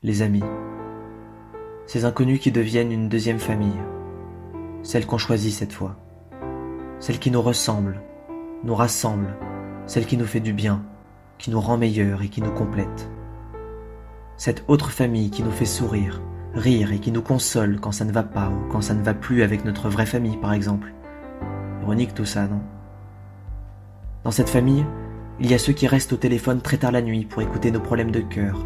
les amis. Ces inconnus qui deviennent une deuxième famille. Celle qu'on choisit cette fois. Celle qui nous ressemble, nous rassemble, celle qui nous fait du bien, qui nous rend meilleurs et qui nous complète. Cette autre famille qui nous fait sourire, rire et qui nous console quand ça ne va pas ou quand ça ne va plus avec notre vraie famille par exemple. Ironique tout ça, non? Dans cette famille, il y a ceux qui restent au téléphone très tard la nuit pour écouter nos problèmes de cœur,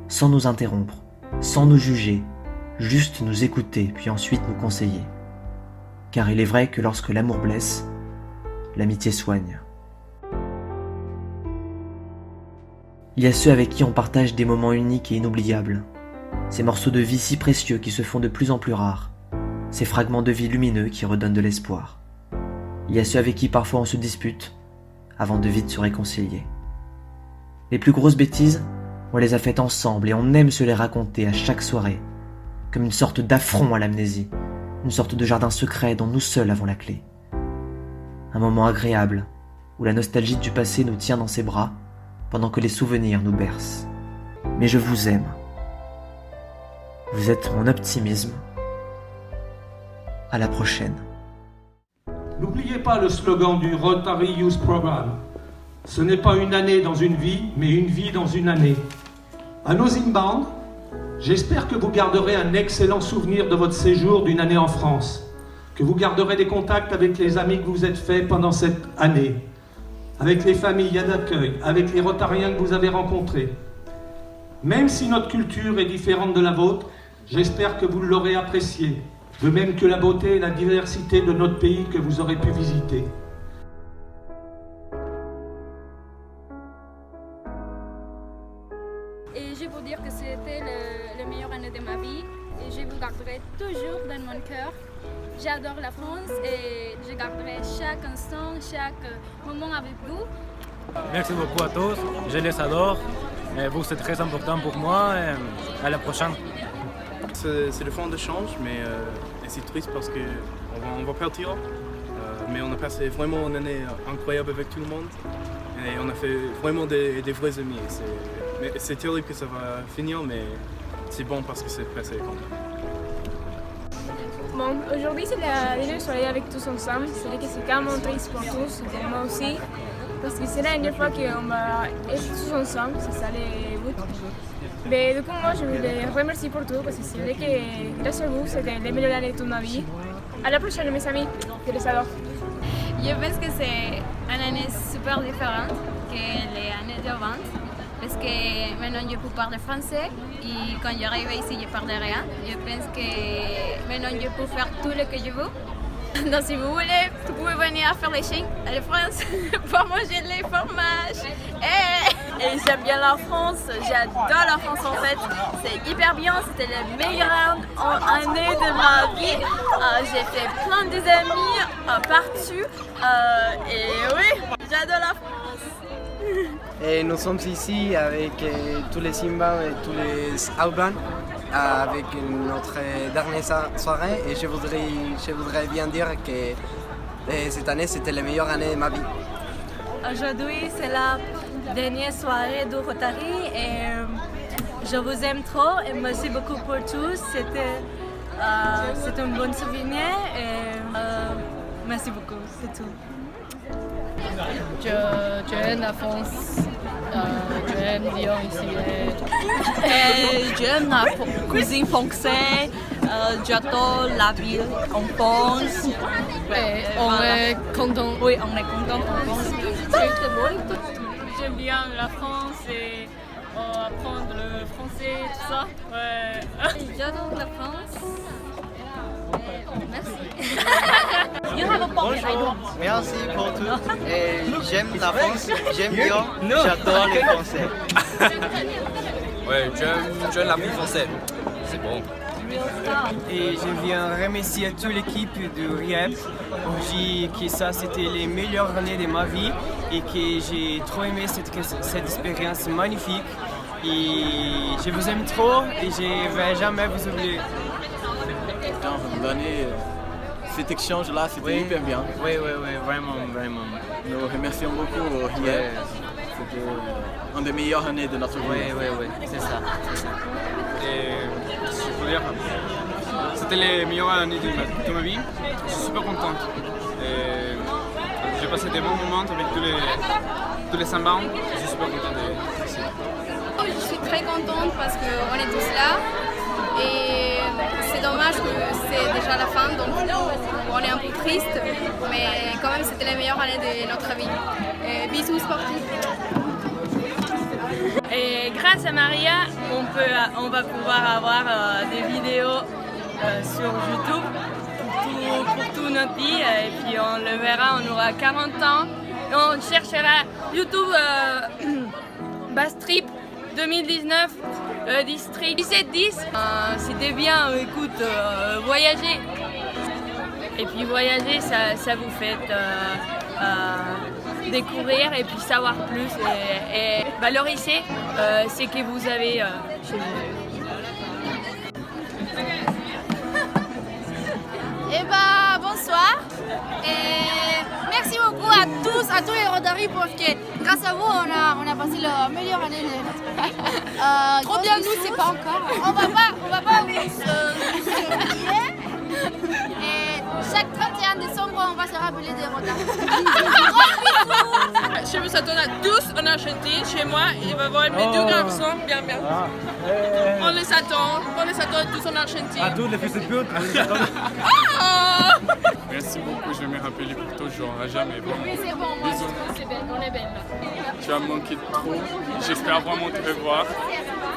sans nous interrompre, sans nous juger, juste nous écouter puis ensuite nous conseiller. Car il est vrai que lorsque l'amour blesse, l'amitié soigne. Il y a ceux avec qui on partage des moments uniques et inoubliables, ces morceaux de vie si précieux qui se font de plus en plus rares, ces fragments de vie lumineux qui redonnent de l'espoir. Il y a ceux avec qui parfois on se dispute, avant de vite se réconcilier. Les plus grosses bêtises, on les a faites ensemble et on aime se les raconter à chaque soirée, comme une sorte d'affront à l'amnésie, une sorte de jardin secret dont nous seuls avons la clé. Un moment agréable, où la nostalgie du passé nous tient dans ses bras, pendant que les souvenirs nous bercent. Mais je vous aime. Vous êtes mon optimisme. À la prochaine. N'oubliez pas le slogan du Rotary Youth Program. Ce n'est pas une année dans une vie, mais une vie dans une année. À nos inbound, j'espère que vous garderez un excellent souvenir de votre séjour d'une année en France, que vous garderez des contacts avec les amis que vous vous êtes faits pendant cette année, avec les familles d'accueil, avec les Rotariens que vous avez rencontrés. Même si notre culture est différente de la vôtre, j'espère que vous l'aurez appréciée, de même que la beauté et la diversité de notre pays que vous aurez pu visiter. Et je veux dire que c'était la meilleure année de ma vie et je vous garderai toujours dans mon cœur. J'adore la France et je garderai chaque instant, chaque moment avec vous. Merci beaucoup à tous, je les adore. Et vous, c'est très important pour moi. Et à la prochaine. C'est le fond de change, mais c'est triste parce qu'on va partir. Mais on a passé vraiment une année incroyable avec tout le monde. Et on a fait vraiment des vrais amis. C'est terrible que ça va finir, mais c'est bon parce que c'est passé quand même. Bon, aujourd'hui c'est la dernière soirée avec tous ensemble. C'est vrai que c'est quand même triste pour tous, pour moi aussi. Parce que c'est la dernière fois qu'on va être tous ensemble, c'est ça le but. Mais du coup, moi je voulais remercier pour tout parce que c'est vrai que grâce à vous, c'était la meilleure année de toute ma vie. À la prochaine, mes amis, je les adore. Je pense que c'est une année super différente que les années d'avant. Parce que maintenant je peux parler français et quand j'arrive ici je parle rien. Je pense que maintenant je peux faire tout ce que je veux. Donc si vous voulez, vous pouvez venir faire les chiens à la France pour manger les fromages. Et j'aime bien la France, j'adore la France en fait. C'est hyper bien, c'était la meilleure année de ma vie. J'ai fait plein d'amis partout. Et oui, j'adore la France. Et nous sommes ici avec tous les Simba et tous les Alban avec notre dernière soirée et je voudrais bien dire que cette année c'était la meilleure année de ma vie. Aujourd'hui c'est la dernière soirée du Rotary et je vous aime trop et merci beaucoup pour tous. C'est un bon souvenir et merci beaucoup, c'est tout. J'aime la France, j'aime Lyon ici. J'aime la cuisine française, j'adore la ville en France. Et on est content. Oui, on est content en France. C'est très beau. J'aime bien la France et apprendre le français, tout ça. Ouais. J'adore la France. Merci. Bonjour, merci pour tout. Et j'aime la France, j'aime Lyon, j'adore les Français. Ouais, j'aime la vie française. C'est bon. Et je viens remercier toute l'équipe de RIEP pour dire que ça c'était les meilleures années de ma vie et que j'ai trop aimé cette expérience magnifique. Et je vous aime trop et je ne vais jamais vous oublier. L'année, cet échange-là, c'était hyper bien. Oui, vraiment. Nous remercions beaucoup RIEP. C'était une des meilleures années de notre vie. Oui, c'est ça. Et je peux dire, c'était les meilleures années de ma vie. Je suis super contente. J'ai passé des bons moments avec tous les sambas. Je suis super contente ici. Je suis très contente parce qu'on est tous là et c'est dommage que c'est déjà la fin, donc on est un peu triste, mais quand même c'était la meilleure année de notre vie. Et bisous sportifs. Et grâce à Maria, on va pouvoir avoir des vidéos sur YouTube pour toute notre vie et puis on le verra, on aura 40 ans et on cherchera YouTube Bastrip 2019 district 1710. C'était bien, écoute, voyager. Et puis voyager, ça vous fait découvrir et puis savoir plus et valoriser ce que vous avez chez vous. Eh ben, bonsoir et merci beaucoup à tous les Rotary parce que grâce à vous on a passé la meilleure année de notre Trop bien, nous c'est pas encore. On va pas se oublier. Et chaque 31 décembre on va se rappeler des Rotary. Je vous attends à tous en Argentine, chez moi. Il va y avoir mes deux garçons, bien. On les attend tous en Argentine. À tous les fils de pute, on les attend. Merci beaucoup, je vais me rappeler pour toujours, à jamais. Bon. Oui, c'est bon, moi c'est belle, on est belle. Tu as manqué trop, j'espère vraiment te revoir.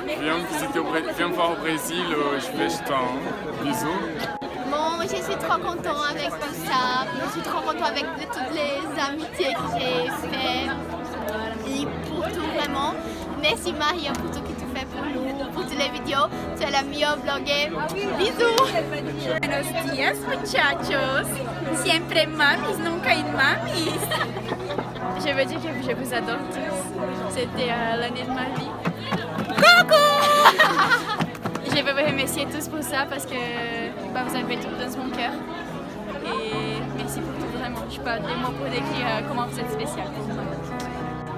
Viens me voir au Brésil, je vais jeter un bisou. Bon, je suis trop content avec tout ça. Je suis trop content avec toutes les amitiés que j'ai faites. Et pour tout vraiment. Merci Maria pour tout ce que tu fais pour nous, pour toutes les vidéos. Tu es la meilleure blogueuse. Bisous. Buenos días, muchachos. Siempre mamis, nunca inmamis. Je veux dire que je vous adore tous. C'était l'année de ma vie. Coucou. Je veux vous remercier tous pour ça parce que vous avez tout dans mon cœur. Et merci pour tout, vraiment. Je n'ai pas des mots pour décrire comment vous êtes spécial.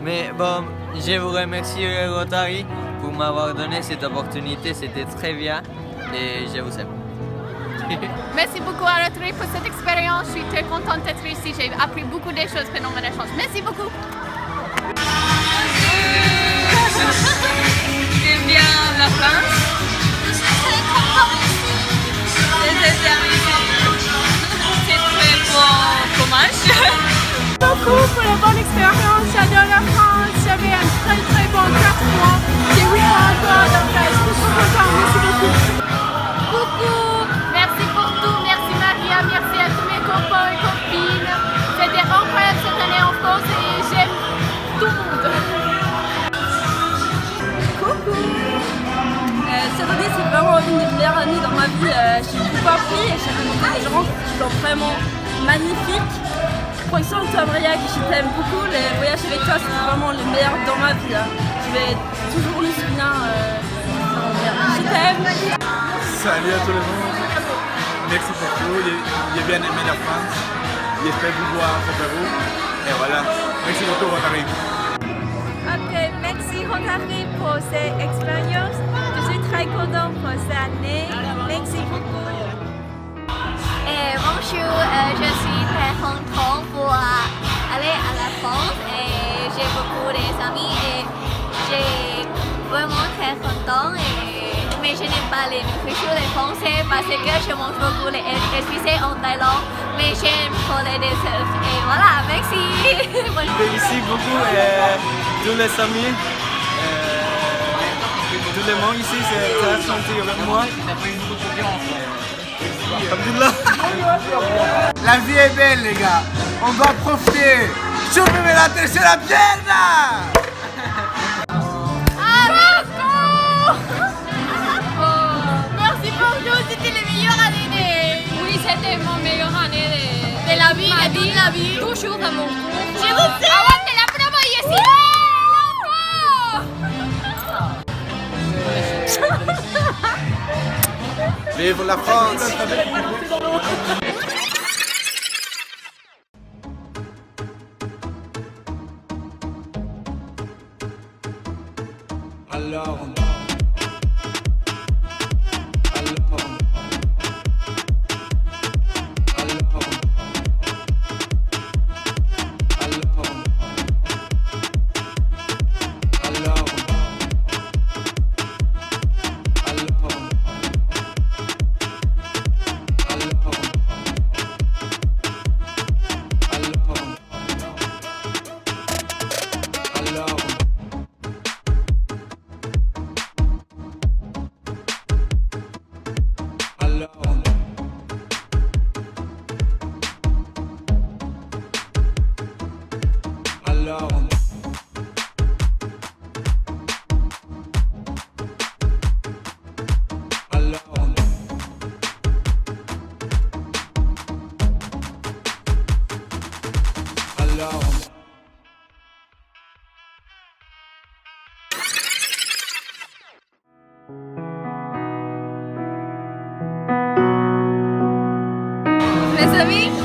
Mais bon, je vous remercie Rotary pour m'avoir donné cette opportunité, c'était très bien et je vous aime. Merci beaucoup à Rotary pour cette expérience. Je suis très contente d'être ici. J'ai appris beaucoup de choses pendant mon échange. Merci beaucoup. J'aime bien la France. C'est très bon fromage. Beaucoup pour la bonne expérience, j'adore la France, j'avais un très bon 4 mois. J'ai 8 mois encore, donc je suis trop contente, merci beaucoup. Coucou, merci pour tout, merci Maria, merci à tous mes copains et copines. C'était incroyable cette année en France et j'aime tout le monde. Coucou. Cette année c'est vraiment une des meilleures années dans ma vie. J'ai beaucoup appris et j'ai rencontré des gens qui sont vraiment magnifiques. Par exemple, toi Maria, que je t'aime beaucoup, les voyages avec toi c'est vraiment le meilleur dans ma vie. Je vais toujours me souvenir. Je t'aime. Salut à tout le monde. Merci pour tout. J'ai bien aimé la France. J'espère vous voir au Pérou. Et voilà. Merci beaucoup Rotary. Ok, merci Rotary pour cette expérience. Je suis très contente pour cette année. Merci beaucoup. Bonjour, je suis très contente pour aller à la France et j'ai beaucoup d'amis et j'ai vraiment très content mais je n'aime pas les nourritures des Français parce que je mange beaucoup les épicés en Thaïlande mais j'aime trop les desserts et voilà, merci. Merci beaucoup tous les amis, tout le monde ici c'est très gentil avec moi. La vie est belle les gars, on va profiter. Chupez la tercera pierna. Merci pour tout, c'était les meilleures années. Oui, c'était mon meilleure année de la vie, de toute la vie. Toujours à mon cours. Je vous aime. Aguante la promo ici. Vive la France. Alors Les amis,